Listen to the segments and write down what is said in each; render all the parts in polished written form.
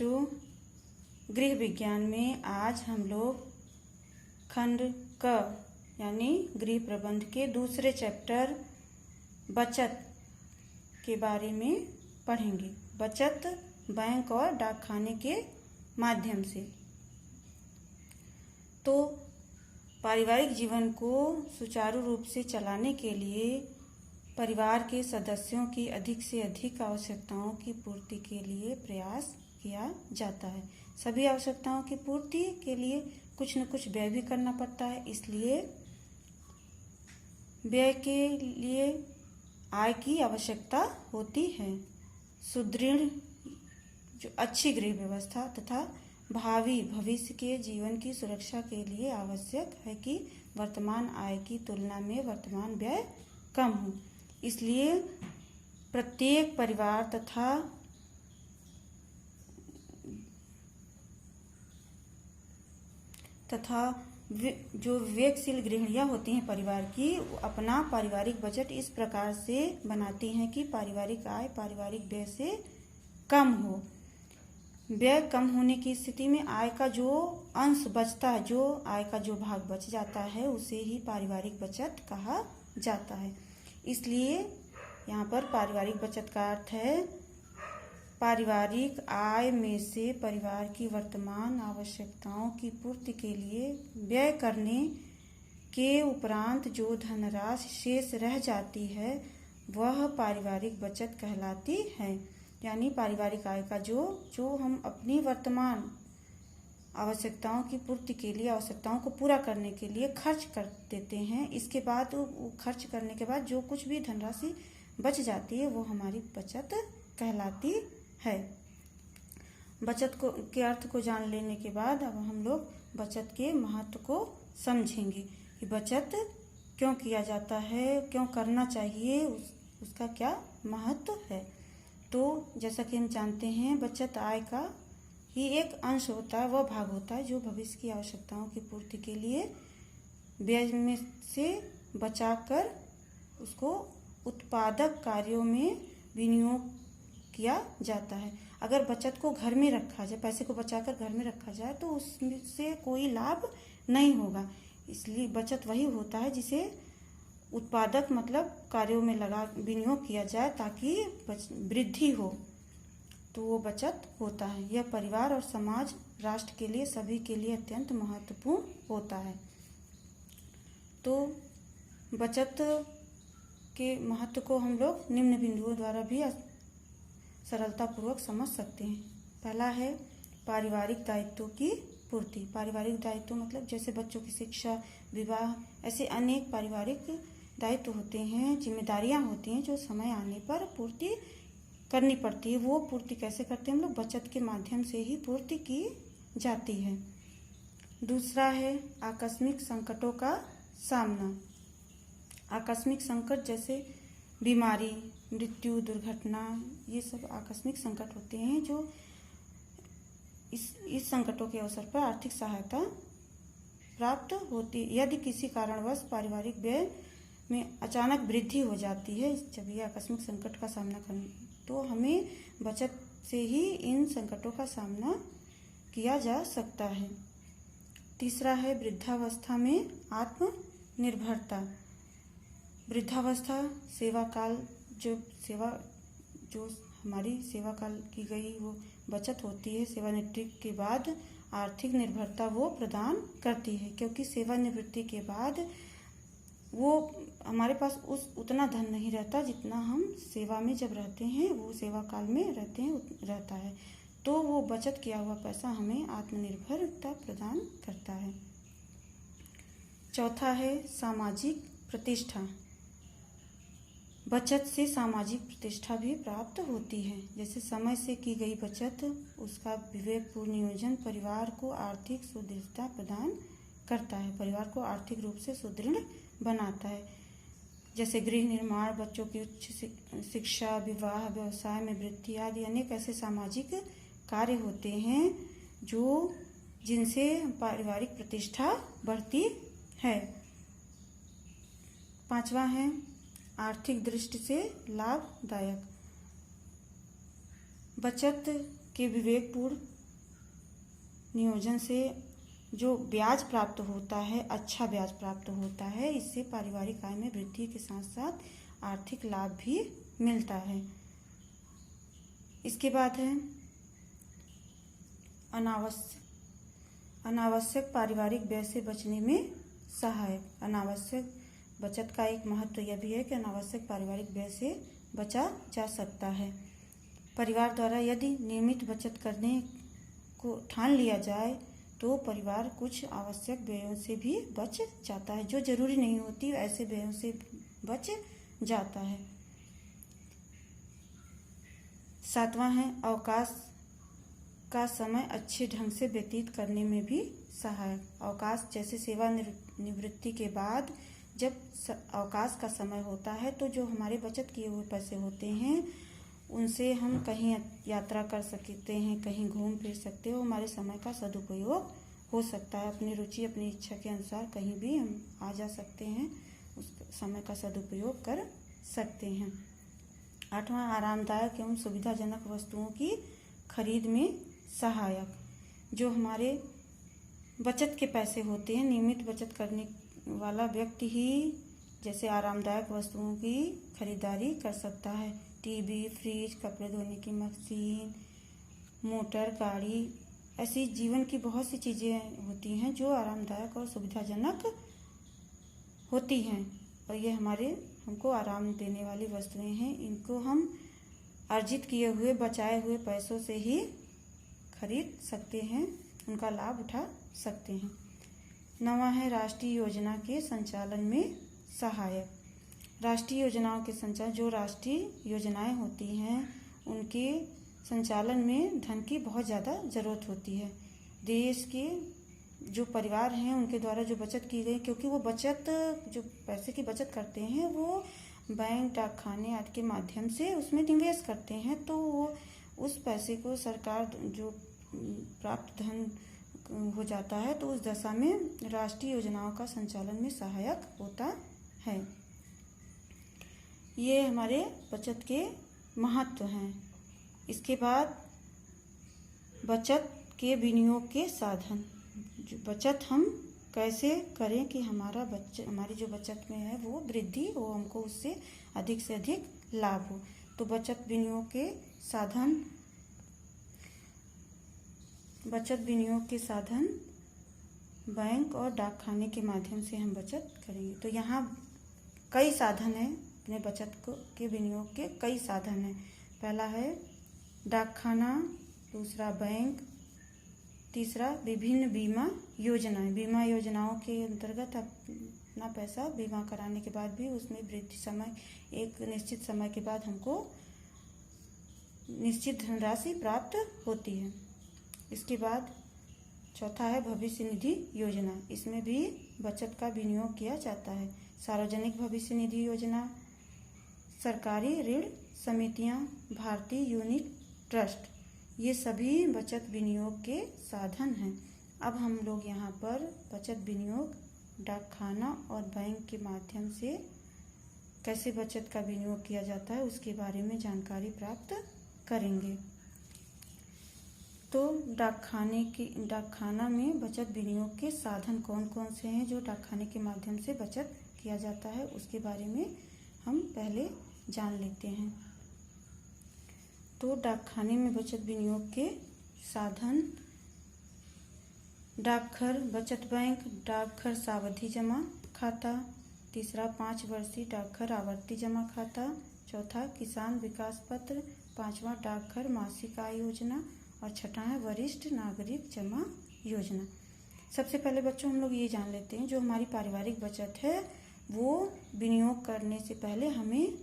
बच्चों, गृह विज्ञान में आज हम लोग खंड क यानी गृह प्रबंध के दूसरे चैप्टर बचत के बारे में पढ़ेंगे। बचत बैंक और डाकखाने के माध्यम से। तो पारिवारिक जीवन को सुचारू रूप से चलाने के लिए परिवार के सदस्यों की अधिक से अधिक आवश्यकताओं की पूर्ति के लिए प्रयास किया जाता है। सभी आवश्यकताओं की पूर्ति के लिए कुछ न कुछ व्यय भी करना पड़ता है। इसलिए व्यय के लिए आय की आवश्यकता होती है। सुदृढ़ जो अच्छी गृह व्यवस्था तथा भावी भविष्य के जीवन की सुरक्षा के लिए आवश्यक है कि वर्तमान आय की तुलना में वर्तमान व्यय कम हो। इसलिए प्रत्येक परिवार तथा जो विवेकशील गृहिणियां होती हैं परिवार की, अपना पारिवारिक बजट इस प्रकार से बनाती हैं कि पारिवारिक आय पारिवारिक व्यय से कम हो। व्यय कम होने की स्थिति में आय का जो अंश बचता है, जो आय का जो भाग बच जाता है, उसे ही पारिवारिक बचत कहा जाता है। इसलिए यहाँ पर पारिवारिक बचत का अर्थ है पारिवारिक आय में से परिवार की वर्तमान आवश्यकताओं की पूर्ति के लिए व्यय करने के उपरांत जो धनराशि शेष रह जाती है वह पारिवारिक बचत कहलाती है। यानी पारिवारिक आय का जो हम अपनी वर्तमान आवश्यकताओं की पूर्ति के लिए, आवश्यकताओं को पूरा करने के लिए खर्च कर देते हैं, इसके बाद खर्च करने के बाद जो कुछ भी धनराशि बच जाती है वो हमारी बचत कहलाती है। बचत के अर्थ को जान लेने के बाद अब हम लोग बचत के महत्व को समझेंगे कि बचत क्यों किया जाता है, क्यों करना चाहिए, उसका क्या महत्व है। तो जैसा कि हम जानते हैं, बचत आय का ही एक अंश होता है, वह भाग होता है जो भविष्य की आवश्यकताओं की पूर्ति के लिए व्यय में से बचाकर उसको उत्पादक कार्यों में विनियोग किया जाता है। अगर बचत को घर में रखा जाए, पैसे को बचाकर घर में रखा जाए तो उससे कोई लाभ नहीं होगा। इसलिए बचत वही होता है जिसे उत्पादक मतलब कार्यों में विनियोग किया जाए ताकि वृद्धि हो, तो वो बचत होता है। यह परिवार और समाज, राष्ट्र के लिए, सभी के लिए अत्यंत महत्वपूर्ण होता है। तो बचत के महत्व को हम लोग निम्न बिंदुओं द्वारा भी सरलतापूर्वक समझ सकते हैं। पहला है पारिवारिक दायित्वों की पूर्ति। पारिवारिक दायित्व मतलब जैसे बच्चों की शिक्षा, विवाह, ऐसे अनेक पारिवारिक दायित्व होते हैं, जिम्मेदारियां होती हैं जो समय आने पर पूर्ति करनी पड़ती है। वो पूर्ति कैसे करते हैं हम लोग? बचत के माध्यम से ही पूर्ति की जाती है। दूसरा है आकस्मिक संकटों का सामना। आकस्मिक संकट जैसे बीमारी, मृत्यु, दुर्घटना, ये सब आकस्मिक संकट होते हैं जो इस संकटों के अवसर पर आर्थिक सहायता प्राप्त होती। यदि किसी कारणवश पारिवारिक व्यय में अचानक वृद्धि हो जाती है, जब ये आकस्मिक संकट का सामना करना, तो हमें बचत से ही इन संकटों का सामना किया जा सकता है। तीसरा है वृद्धावस्था में आत्मनिर्भरता। वृद्धावस्था सेवा काल, जो हमारी सेवा काल की गई वो बचत होती है, सेवानिवृत्ति के बाद आर्थिक निर्भरता वो प्रदान करती है, क्योंकि सेवानिवृत्ति के बाद वो हमारे पास उतना धन नहीं रहता जितना हम सेवा में जब रहते हैं, वो सेवा काल में रहता है। तो वो बचत किया हुआ पैसा हमें आत्मनिर्भरता प्रदान करता है। चौथा है सामाजिक प्रतिष्ठा। बचत से सामाजिक प्रतिष्ठा भी प्राप्त होती है। जैसे समय से की गई बचत, उसका विवेकपूर्ण नियोजन परिवार को आर्थिक सुदृढ़ता प्रदान करता है, परिवार को आर्थिक रूप से सुदृढ़ बनाता है। जैसे गृह निर्माण, बच्चों की उच्च शिक्षा, विवाह, व्यवसाय में वृद्धि आदि अनेक ऐसे सामाजिक कार्य होते हैं जिनसे पारिवारिक प्रतिष्ठा बढ़ती है। पांचवा है आर्थिक दृष्टि से लाभदायक। बचत के विवेकपूर्ण नियोजन से जो ब्याज प्राप्त होता है, अच्छा ब्याज प्राप्त होता है, इससे पारिवारिक आय में वृद्धि के साथ साथ आर्थिक लाभ भी मिलता है। इसके बाद है अनावश्यक पारिवारिक व्यय से बचने में सहायक। अनावश्यक बचत का एक महत्व यह भी है कि अनावश्यक पारिवारिक व्यय से बचा जा सकता है। परिवार द्वारा यदि नियमित बचत करने को ठान लिया जाए तो परिवार कुछ आवश्यक व्ययों से भी बच जाता है, जो जरूरी नहीं होती ऐसे व्ययों से बच जाता है। 7वां है अवकाश का समय अच्छे ढंग से व्यतीत करने में भी सहायक। अवकाश जैसे सेवानिवृत्ति के बाद जब अवकाश का समय होता है तो जो हमारे बचत किए हुए पैसे होते हैं उनसे हम कहीं यात्रा कर सकते हैं, कहीं घूम फिर सकते हो, हमारे समय का सदुपयोग हो सकता है। अपनी रुचि अपनी इच्छा के अनुसार कहीं भी हम आ जा सकते हैं, उस समय का सदुपयोग कर सकते हैं। 8वां आरामदायक एवं सुविधाजनक वस्तुओं की खरीद में सहायक। जो हमारे बचत के पैसे होते हैं, नियमित बचत करने वाला व्यक्ति ही जैसे आरामदायक वस्तुओं की खरीदारी कर सकता है। टीवी, फ्रिज, कपड़े धोने की मशीन, मोटर गाड़ी, ऐसी जीवन की बहुत सी चीज़ें होती हैं जो आरामदायक और सुविधाजनक होती हैं और ये हमको आराम देने वाली वस्तुएं हैं। इनको हम अर्जित किए हुए बचाए हुए पैसों से ही खरीद सकते हैं, उनका लाभ उठा सकते हैं। 9वां है राष्ट्रीय योजना के संचालन में सहायक। राष्ट्रीय योजनाओं के संचालन, जो राष्ट्रीय योजनाएं होती हैं उनके संचालन में धन की बहुत ज़्यादा ज़रूरत होती है। देश के जो परिवार हैं उनके द्वारा जो बचत की गई, क्योंकि वो बचत जो पैसे की बचत करते हैं वो बैंक, डाकखाने आदि के माध्यम से उसमें निवेश करते हैं, तो वो उस पैसे को सरकार जो प्राप्त धन हो जाता है तो उस दशा में राष्ट्रीय योजनाओं का संचालन में सहायक होता है। ये हमारे बचत के महत्व हैं। इसके बाद बचत के विनियोग के साधन। बचत हम कैसे करें कि हमारी जो बचत में है वो वृद्धि हो, हमको उससे अधिक से अधिक लाभ हो। तो बचत विनियोग के साधन बैंक और डाकखाने के माध्यम से हम बचत करेंगे। तो यहाँ कई साधन हैं, अपने बचत के विनियोग के कई साधन हैं। पहला है डाकखाना, दूसरा बैंक, तीसरा विभिन्न बीमा योजनाएं। बीमा योजनाओं के अंतर्गत अपना पैसा बीमा कराने के बाद भी उसमें वृद्धि समय एक निश्चित समय के बाद हमको निश्चित धनराशि प्राप्त होती है। इसके बाद चौथा है भविष्य निधि योजना। इसमें भी बचत का विनियोग किया जाता है। सार्वजनिक भविष्य निधि योजना, सरकारी ऋण समितियां, भारतीय यूनिट ट्रस्ट, ये सभी बचत विनियोग के साधन हैं। अब हम लोग यहाँ पर बचत विनियोग, डाकखाना और बैंक के माध्यम से कैसे बचत का विनियोग किया जाता है उसके बारे में जानकारी प्राप्त करेंगे। तो डाकखाना में बचत विनियोग के साधन कौन कौन से हैं जो डाकखाने के माध्यम से बचत किया जाता है उसके बारे में हम पहले जान लेते हैं। तो डाकखाने में बचत विनियोग के साधन: डाकघर बचत बैंक, डाकघर सावधि जमा खाता, तीसरा 5 वर्षीय डाकघर आवर्ती जमा खाता, चौथा किसान विकास पत्र, 5वां डाकघर मासिक आय योजना और छठा है वरिष्ठ नागरिक जमा योजना। सबसे पहले बच्चों हम लोग ये जान लेते हैं जो हमारी पारिवारिक बचत है वो विनियोग करने से पहले हमें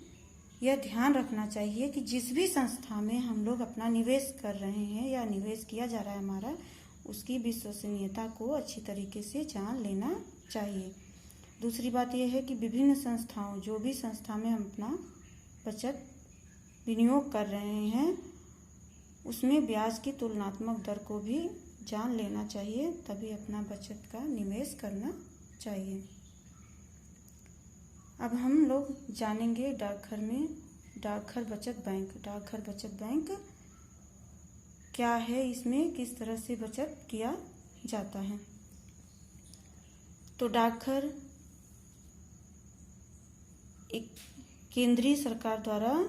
यह ध्यान रखना चाहिए कि जिस भी संस्था में हम लोग अपना निवेश कर रहे हैं या निवेश किया जा रहा है हमारा, उसकी विश्वसनीयता को अच्छी तरीके से जान लेना चाहिए। दूसरी बात यह है कि विभिन्न संस्थाओं, जो भी संस्था में हम अपना बचत विनियोग कर रहे हैं उसमें ब्याज की तुलनात्मक दर को भी जान लेना चाहिए, तभी अपना बचत का निवेश करना चाहिए। अब हम लोग जानेंगे डाकघर में डाकघर बचत बैंक। डाकघर बचत बैंक क्या है, इसमें किस तरह से बचत किया जाता है। तो डाकघर एक केंद्रीय सरकार द्वारा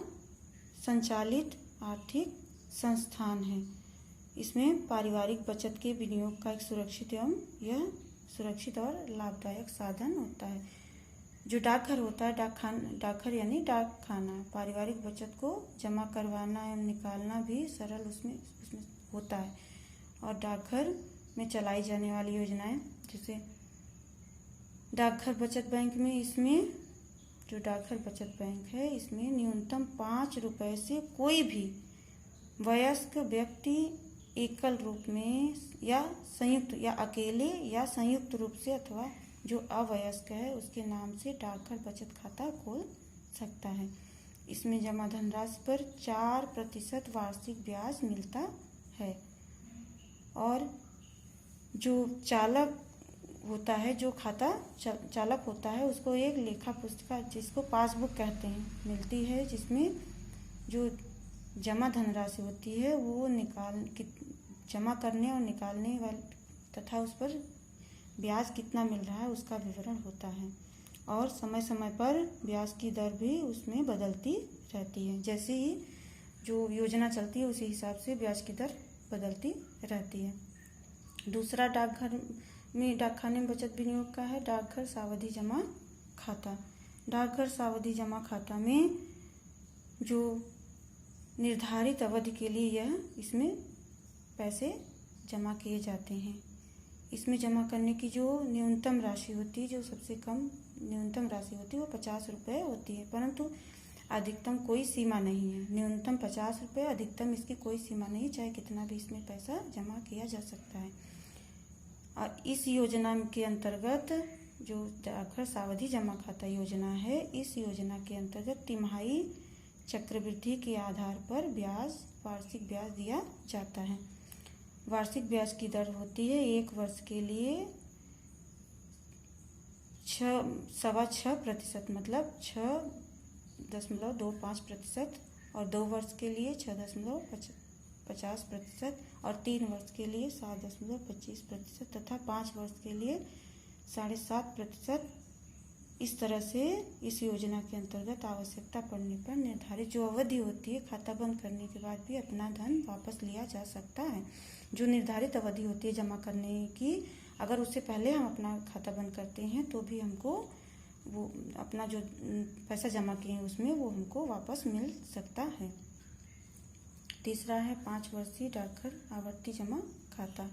संचालित आर्थिक संस्थान है। इसमें पारिवारिक बचत के विनियोग का एक सुरक्षित और लाभदायक साधन होता है। जो डाकघर होता है, डाकघर यानी डाक खाना, पारिवारिक बचत को जमा करवाना एवं निकालना भी सरल उसमें होता है। और डाकघर में चलाई जाने वाली योजनाएं, जैसे डाकघर बचत बैंक में, इसमें जो डाकघर बचत बैंक है, इसमें न्यूनतम 5 रुपए से कोई भी वयस्क व्यक्ति एकल रूप में या संयुक्त या अकेले या संयुक्त रूप से अथवा जो अवयस्क है उसके नाम से डाकघर बचत खाता खोल सकता है। इसमें जमा धनराशि पर 4% वार्षिक ब्याज मिलता है। और जो चालक होता है, जो खाता चालक होता है, उसको एक लेखा पुस्तिका, जिसको पासबुक कहते हैं, मिलती है, जिसमें जो जमा धनराशि होती है वो जमा करने और निकालने वाले तथा उस पर ब्याज कितना मिल रहा है उसका विवरण होता है। और समय समय पर ब्याज की दर भी उसमें बदलती रहती है। जैसे ही जो योजना चलती है उसी हिसाब से ब्याज की दर बदलती रहती है। दूसरा डाकघर में डाकखाने में बचत विनियोग का है डाकघर सावधि जमा खाता। डाकघर सावधि जमा खाता में जो निर्धारित अवधि के लिए इसमें पैसे जमा किए जाते हैं। इसमें जमा करने की जो न्यूनतम राशि होती है, जो सबसे कम न्यूनतम राशि होती है, वो 50 रुपये होती है, परंतु अधिकतम कोई सीमा नहीं है। न्यूनतम 50 रुपये, अधिकतम इसकी कोई सीमा नहीं, चाहे कितना भी इसमें पैसा जमा किया जा सकता है। और इस योजना के अंतर्गत जो डाकघर सावधि जमा खाता योजना है, इस योजना के अंतर्गत तिमाही चक्रवृद्धि के आधार पर वार्षिक ब्याज दिया जाता है। वार्षिक ब्याज की दर होती है 1 वर्ष के लिए 6.25%, मतलब 6.25%, और 2 वर्ष के लिए 6.50% और 3 वर्ष के लिए 7.25% तथा 5 वर्ष के लिए 7.5%। इस तरह से इस योजना के अंतर्गत आवश्यकता पड़ने पर निर्धारित जो अवधि होती है, खाता बंद करने के बाद भी अपना धन वापस लिया जा सकता है। जो निर्धारित अवधि होती है जमा करने की, अगर उससे पहले हम अपना खाता बंद करते हैं तो भी हमको वो अपना जो पैसा जमा किए हैं उसमें वो हमको वापस मिल सकता है। तीसरा है 5 वर्षीय डाकघर आवर्ती जमा खाता।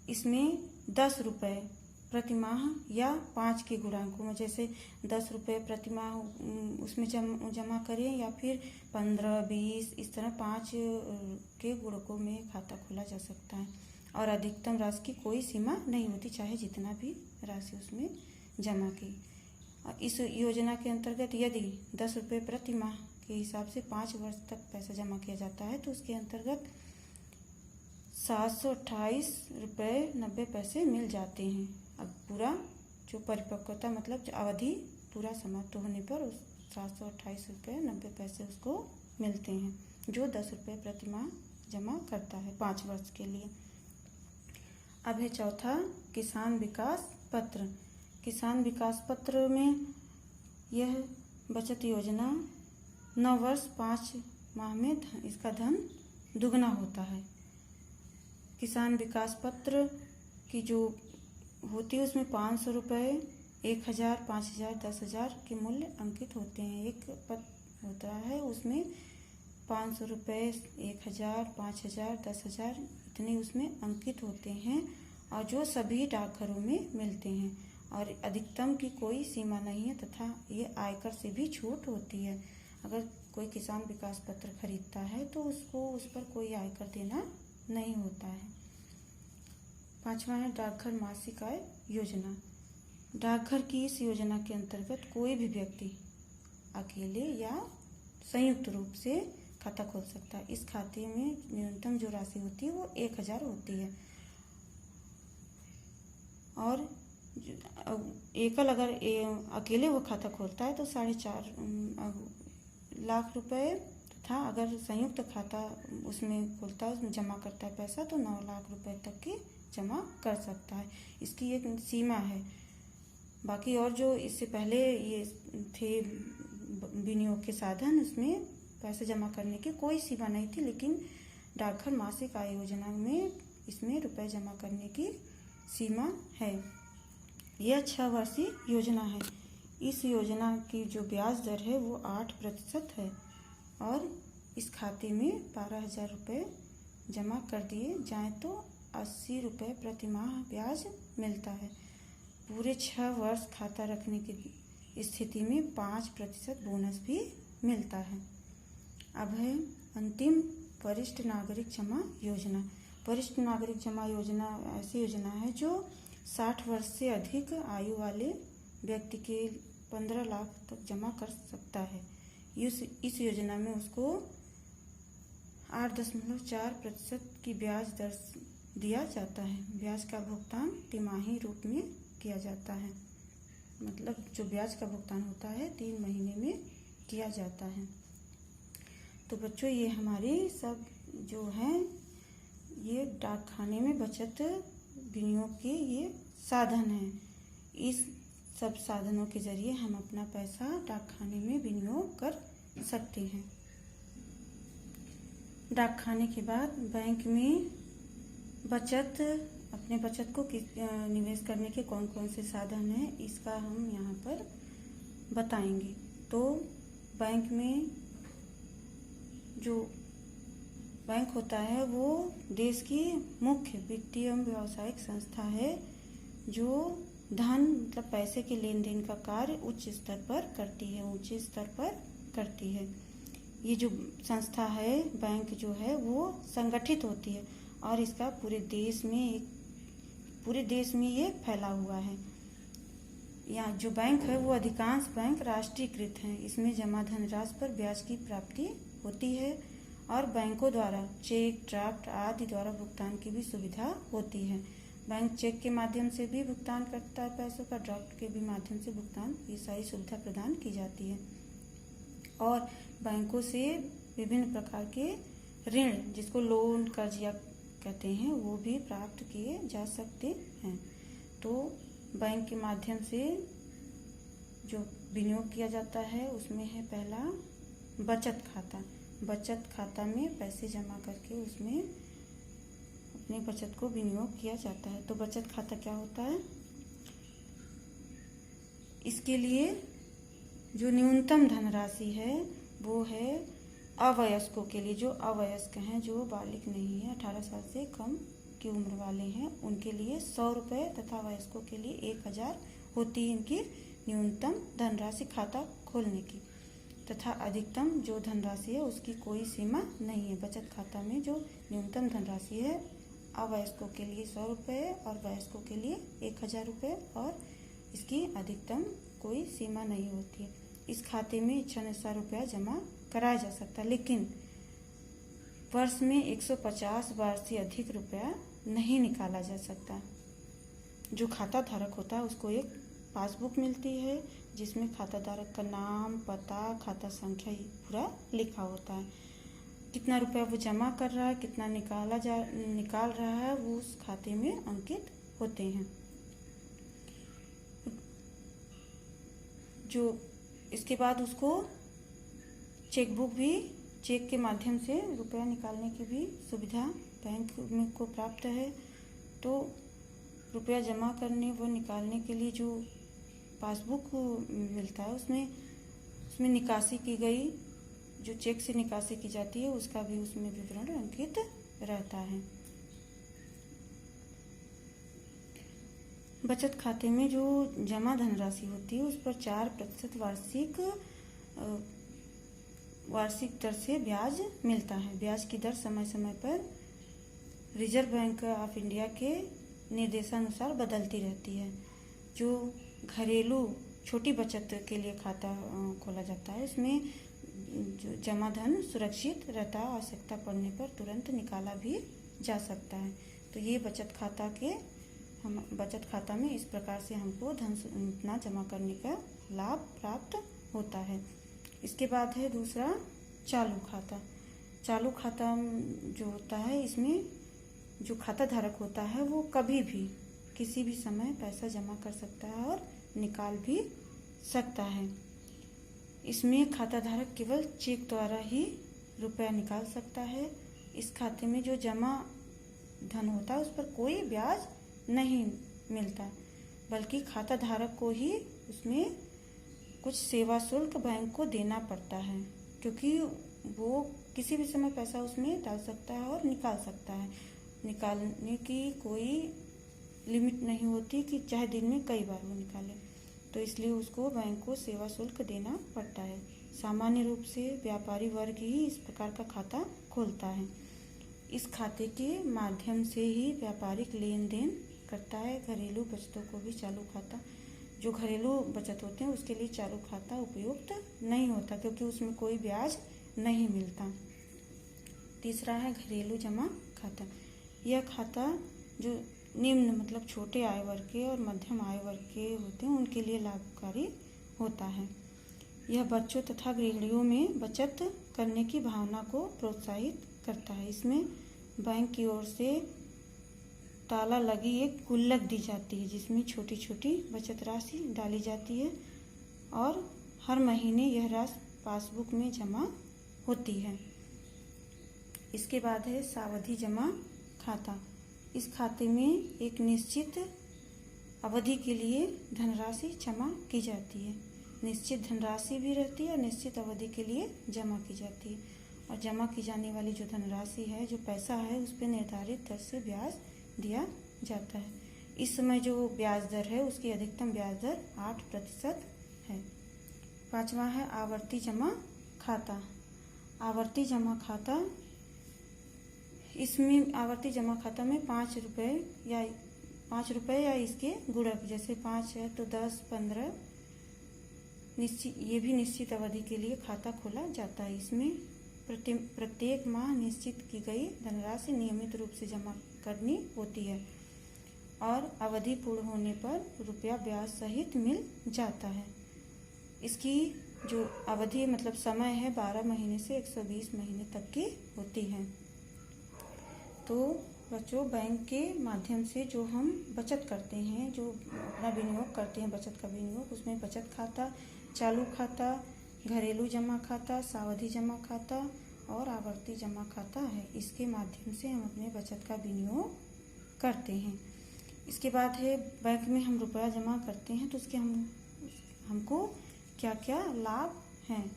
इसमें 10 रुपये प्रतिमाह या 5 के गुणांकों में, जैसे 10 रुपये प्रतिमाह उसमें जमा करें या फिर 15, 20, इस तरह 5 के गुणकों में खाता खोला जा सकता है। और अधिकतम राशि की कोई सीमा नहीं होती, चाहे जितना भी राशि उसमें जमा की। इस योजना के अंतर्गत यदि 10 रुपये प्रति माह के हिसाब से 5 वर्ष तक पैसा जमा किया जाता है तो उसके अंतर्गत 728.90 मिल जाते हैं। अब पूरा जो परिपक्वता, मतलब जो अवधि पूरा समाप्त होने पर उस 728.90 उसको मिलते हैं, जो 10 रुपये प्रति माह जमा करता है 5 वर्ष के लिए। अब है चौथा किसान विकास पत्र। किसान विकास पत्र में यह बचत योजना 9 वर्ष 5 माह में इसका धन दुगना होता है। किसान विकास पत्र की जो होती है उसमें 500 रुपये, 1000, 5000, 10,000 के मूल्य अंकित होते हैं। एक पत्र होता है उसमें 500 रुपये, 1000, 5000, 10,000 इतने उसमें अंकित होते हैं और जो सभी डाकघरों में मिलते हैं। और अधिकतम की कोई सीमा नहीं है तथा ये आयकर से भी छूट होती है। अगर कोई किसान विकास पत्र खरीदता है तो उसको उस पर कोई आयकर देना नहीं होता है। 5वां है डाकघर मासिक आय योजना। डाकघर की इस योजना के अंतर्गत कोई भी व्यक्ति अकेले या संयुक्त रूप से खाता खोल सकता है। इस खाते में न्यूनतम जो राशि होती है वो 1000 होती है और एकल अगर अकेले वो खाता खोलता है तो 4.5 लाख रुपए तथा अगर संयुक्त खाता उसमें खुलता है, उसमें जमा करता है पैसा, तो 9 लाख रुपए तक की जमा कर सकता है। इसकी एक सीमा है। बाकी और जो इससे पहले ये थे विनियोग के साधन, उसमें पैसे जमा करने की कोई सीमा नहीं थी, लेकिन डाकघर मासिक आय योजना में इसमें रुपए जमा करने की सीमा है। यह 6 वर्षीय योजना है। इस योजना की जो ब्याज दर है वो 8% है और इस खाते में 12,000 रुपये जमा कर दिए जाएं तो 80 रुपये प्रति माह ब्याज मिलता है। पूरे 6 वर्ष खाता रखने की स्थिति में 5% बोनस भी मिलता है। अब है अंतिम वरिष्ठ नागरिक जमा योजना। वरिष्ठ नागरिक जमा योजना ऐसी योजना है जो 60 वर्ष से अधिक आयु वाले व्यक्ति के 15 लाख तक जमा कर सकता है। इस योजना में उसको 8.4% की ब्याज दर दिया जाता है। ब्याज का भुगतान तिमाही रूप में किया जाता है, मतलब जो ब्याज का भुगतान होता है 3 महीने में किया जाता है। तो बच्चों, ये हमारे सब जो हैं ये डाक खाने में बचत विनियोग के ये साधन हैं। इस सब साधनों के जरिए हम अपना पैसा डाक खाने में विनियोग कर सकते हैं। डाक खाने के बाद बैंक में अपने बचत को निवेश करने के कौन कौन से साधन हैं, इसका हम यहाँ पर बताएंगे। तो बैंक में जो बैंक होता है वो देश की मुख्य वित्तीय एवं व्यावसायिक संस्था है जो धन मतलब पैसे के लेन देन का कार्य उच्च स्तर पर करती है। ये जो संस्था है, बैंक जो है वो संगठित होती है और इसका पूरे देश में ये फैला हुआ है। यहाँ जो बैंक है वो अधिकांश बैंक राष्ट्रीयकृत हैं। इसमें जमा धनराशि पर ब्याज की प्राप्ति होती है और बैंकों द्वारा चेक, ड्राफ्ट आदि द्वारा भुगतान की भी सुविधा होती है। बैंक चेक के माध्यम से भी भुगतान करता है पैसों का, ड्राफ्ट के भी माध्यम से भुगतान, ये सारी सुविधा प्रदान की जाती है। और बैंकों से विभिन्न प्रकार के ऋण, जिसको लोन, कर्जिया कहते हैं, वो भी प्राप्त किए जा सकते हैं। तो बैंक के माध्यम से जो विनियोग किया जाता है उसमें है पहला बचत खाता। बचत खाता में पैसे जमा करके उसमें अपनी बचत को विनियोग किया जाता है। तो बचत खाता क्या होता है? इसके लिए जो न्यूनतम धनराशि है वो है अवयस्कों के लिए, जो अवयस्क हैं, जो बालिग नहीं है, 18 साल से कम की उम्र वाले हैं, उनके लिए 100 रुपये तथा वयस्कों के लिए 1000 होती है इनकी न्यूनतम धनराशि खाता खोलने की। तथा अधिकतम जो धनराशि है उसकी कोई सीमा नहीं है। बचत खाता में जो न्यूनतम धनराशि है अवयस्कों के लिए 100 रुपये और वयस्कों के लिए 1000 रुपये और इसकी अधिकतम कोई सीमा नहीं होती है। इस खाते में इच्छानुसार रुपया जमा कराया जा सकता है, लेकिन वर्ष में 150 बार से अधिक रुपया नहीं निकाला जा सकता। जो खाता धारक होता है उसको एक पासबुक मिलती है जिसमें खाता धारक का नाम, पता, खाता संख्या पूरा लिखा होता है। कितना रुपया वो जमा कर रहा है, कितना निकाल रहा है, वो उस खाते में अंकित होते हैं। जो इसके बाद उसको चेकबुक भी, चेक के माध्यम से रुपया निकालने की भी सुविधा बैंक में को प्राप्त है। तो रुपया जमा करने व निकालने के लिए जो पासबुक मिलता है उसमें निकासी की गई, जो चेक से निकासी की जाती है उसका भी उसमें विवरण अंकित रहता है। बचत खाते में जो जमा धनराशि होती है उस पर 4% वार्षिक दर से ब्याज मिलता है। ब्याज की दर समय समय पर रिजर्व बैंक ऑफ इंडिया के निर्देशानुसार बदलती रहती है। जो घरेलू छोटी बचत के लिए खाता खोला जाता है उसमें जो जमा धन सुरक्षित रहता है, आवश्यकता पड़ने पर तुरंत निकाला भी जा सकता है। तो ये बचत खाता में इस प्रकार से हमको धन इतना जमा करने का लाभ प्राप्त होता है। इसके बाद है दूसरा चालू खाता। चालू खाता जो होता है, इसमें जो खाता धारक होता है वो कभी भी किसी भी समय पैसा जमा कर सकता है और निकाल भी सकता है। इसमें खाता धारक केवल चेक द्वारा ही रुपया निकाल सकता है। इस खाते में जो जमा धन होता है उस पर कोई ब्याज नहीं मिलता, बल्कि खाता धारक को ही उसमें कुछ सेवा शुल्क बैंक को देना पड़ता है, क्योंकि वो किसी भी समय पैसा उसमें डाल सकता है और निकाल सकता है। निकालने की कोई लिमिट नहीं होती कि चाहे दिन में कई बार वो निकाले, तो इसलिए उसको बैंक को सेवा शुल्क देना पड़ता है। सामान्य रूप से व्यापारी वर्ग ही इस प्रकार का खाता खोलता है। इस खाते के माध्यम से ही व्यापारिक लेन देन करता है। घरेलू बचतों को भी चालू खाता, जो घरेलू बचत होते हैं उसके लिए चालू खाता उपयुक्त नहीं होता, क्योंकि उसमें कोई ब्याज नहीं मिलता। तीसरा है घरेलू जमा खाता। यह खाता जो निम्न मतलब छोटे आय वर्ग के और मध्यम आय वर्ग के होते हैं उनके लिए लाभकारी होता है। यह बच्चों तथा गृहिणियों में बचत करने की भावना को प्रोत्साहित करता है। इसमें बैंक की ओर से ताला लगी एक गुल्लक दी जाती है, जिसमें छोटी छोटी बचत राशि डाली जाती है और हर महीने यह राशि पासबुक में जमा होती है। इसके बाद है सावधि जमा खाता। इस खाते में एक निश्चित अवधि के लिए धनराशि जमा की जाती है। निश्चित धनराशि भी रहती है और निश्चित अवधि के लिए जमा की जाती है। और जमा की जाने वाली जो धनराशि है, जो पैसा है, उस पर निर्धारित दर से ब्याज दिया जाता है। इस समय जो ब्याज दर है उसकी अधिकतम ब्याज दर 8% है। पांचवा है आवर्ती जमा खाता। आवर्ती जमा खाता, इसमें आवर्ती जमा खाता में 5 रुपये या इसके गुणक, जैसे 5 है तो 10, 15 निश्चित, ये भी निश्चित अवधि के लिए खाता खोला जाता है। इसमें प्रत्येक माह निश्चित की गई धनराशि नियमित रूप से जमा करनी होती है और अवधि पूर्ण होने पर रुपया ब्याज सहित मिल जाता है। इसकी जो अवधि मतलब समय है 12 महीने से 120 महीने तक की होती है। तो बच्चों, बैंक के माध्यम से जो हम बचत करते हैं, जो अपना विनियोग करते हैं, बचत का विनियोग, उसमें बचत खाता, चालू खाता, घरेलू जमा खाता, सावधि जमा खाता और आवर्ती जमा खाता है। इसके माध्यम से हम अपने बचत का विनियोग करते हैं। इसके बाद है बैंक में हम रुपया जमा करते हैं तो उसके हमको क्या क्या लाभ हैं।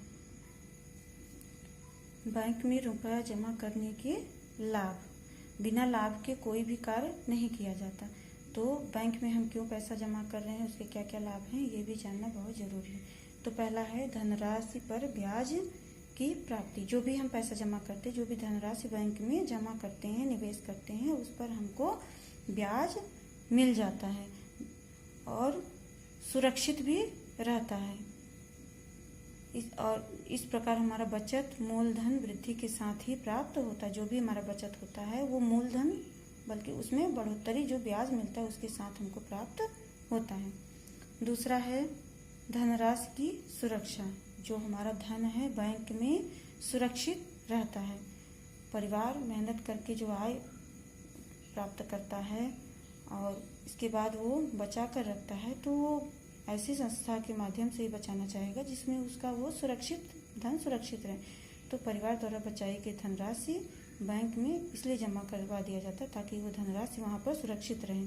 बैंक में रुपया जमा करने के लाभ, बिना लाभ के कोई भी कार्य नहीं किया जाता। तो बैंक में हम क्यों पैसा जमा कर रहे हैं, उसके क्या क्या लाभ हैं, ये भी जानना बहुत ज़रूरी है। तो पहला है धनराशि पर ब्याज की प्राप्ति। जो भी हम पैसा जमा करते हैं, जो भी धनराशि बैंक में जमा करते हैं, निवेश करते हैं, उस पर हमको ब्याज मिल जाता है और सुरक्षित भी रहता है। इस प्रकार हमारा बचत मूलधन वृद्धि के साथ ही प्राप्त होता है। जो भी हमारा बचत होता है वो मूलधन, बल्कि उसमें बढ़ोतरी जो ब्याज मिलता है उसके साथ हमको प्राप्त होता है। दूसरा है धनराशि की सुरक्षा। जो हमारा धन है बैंक में सुरक्षित रहता है। परिवार मेहनत करके जो आय प्राप्त करता है और इसके बाद वो बचा कर रखता है, तो वो ऐसी संस्था के माध्यम से ही बचाना चाहेगा जिसमें उसका वो धन सुरक्षित रहे। तो परिवार द्वारा बचाई गई धनराशि बैंक में इसलिए जमा करवा दिया जाता है ताकि वो धनराशि वहाँ पर सुरक्षित रहे।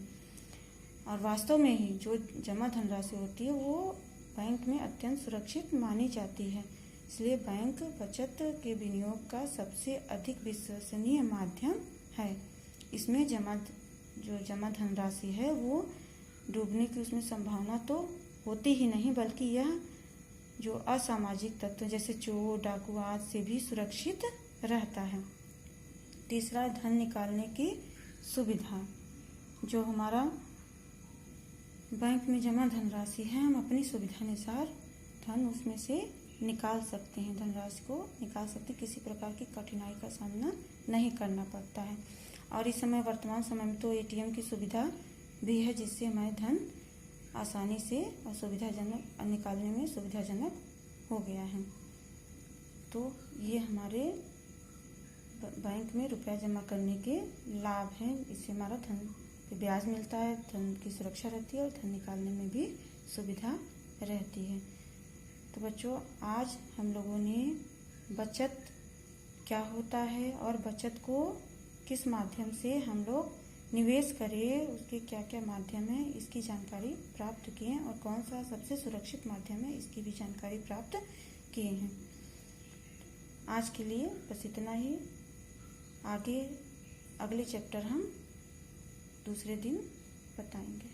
और वास्तव में ही जो जमा धनराशि होती है वो बैंक में अत्यंत सुरक्षित मानी जाती है। इसलिए बैंक बचत के विनियोग का सबसे अधिक विश्वसनीय माध्यम है। इसमें जमा धनराशि है वो डूबने की उसमें संभावना तो होती ही नहीं, बल्कि यह जो असामाजिक तत्व जैसे चोर, डाकू आदि से भी सुरक्षित रहता है। तीसरा, धन निकालने की सुविधा। जो हमारा बैंक में जमा धनराशि है, हम अपनी सुविधानुसार धन उसमें से निकाल सकते हैं, धनराशि को निकाल सकते हैं। किसी प्रकार की कठिनाई का सामना नहीं करना पड़ता है। और इस समय वर्तमान समय में तो ATM की सुविधा भी है, जिससे हमारे धन आसानी से और सुविधाजनक निकालने में सुविधाजनक हो गया है। तो ये हमारे बैंक में रुपया जमा करने के लाभ हैं। इससे हमारा धन पे ब्याज मिलता है, धन की सुरक्षा रहती है और धन निकालने में भी सुविधा रहती है। तो बच्चों, आज हम लोगों ने बचत क्या होता है और बचत को किस माध्यम से हम लोग निवेश करें, उसके क्या क्या माध्यम है, इसकी जानकारी प्राप्त किए हैं और कौन सा सबसे सुरक्षित माध्यम है, इसकी भी जानकारी प्राप्त किए हैं। आज के लिए बस इतना ही। आगे अगले चैप्टर हम दूसरे दिन बताएंगे।